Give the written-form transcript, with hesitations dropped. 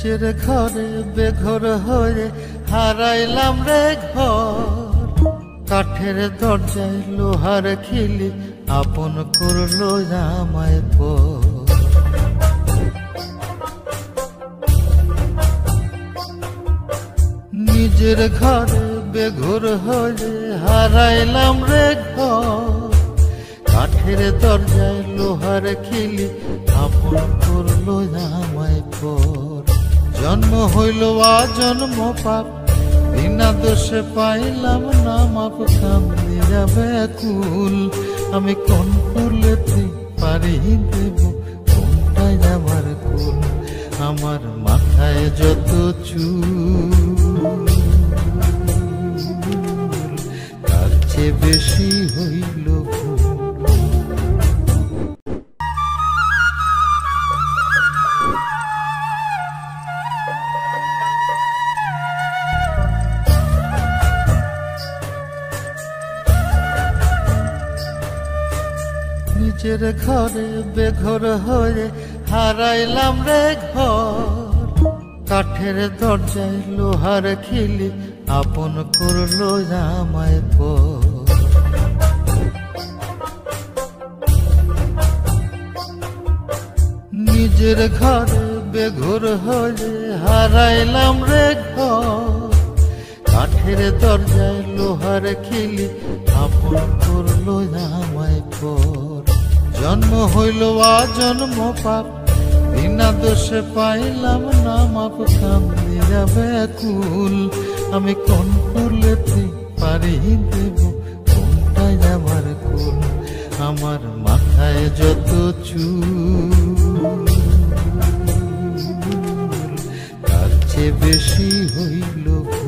নিজের ঘরে বেঘর হয়ে হারাইলাম রে ঘর, কাঠের দরজায় লোহার খিলি আপন করলো আমায় পর। নিজের ঘরে বেঘর হয়ে হারাইলাম রে ঘর, কাঠের দরজায় লোহার খিলি আপন করলো আমায় পর। জন্ম হইল জন্ম পাপ, বিনা দোষে পাইলাম না মাপ। কান্দিয়া ব্যাকুল আমি কোন ফুলেতে পারি দেব, কোনটাই আমার কুল। আমার মাথায় যত চুল তার চেয়ে বেশি হইল ভুল। নিজের ঘরে বেঘর হয়ে হারাইলাম রে ঘর, কাঠের দরজায় লোহার খিলি আপন করলো আমায় পর। নিজের ঘরে বেঘর হয়ে হারাইলাম রে ঘর, কাঠের দরজায় লোহার খিলি আপন করলো আমায় পর। জন্ম হইল জন্ম পাপ, বিনা দোষে পাইলাম না মাপ। কান্দিয়া ব্যাকুল আমি কোন ফুলেতে পারি দেব, কোনটাই আমার কুল। আমার মাথায় যত চুল তার চেয়ে বেশি হইল ভুল।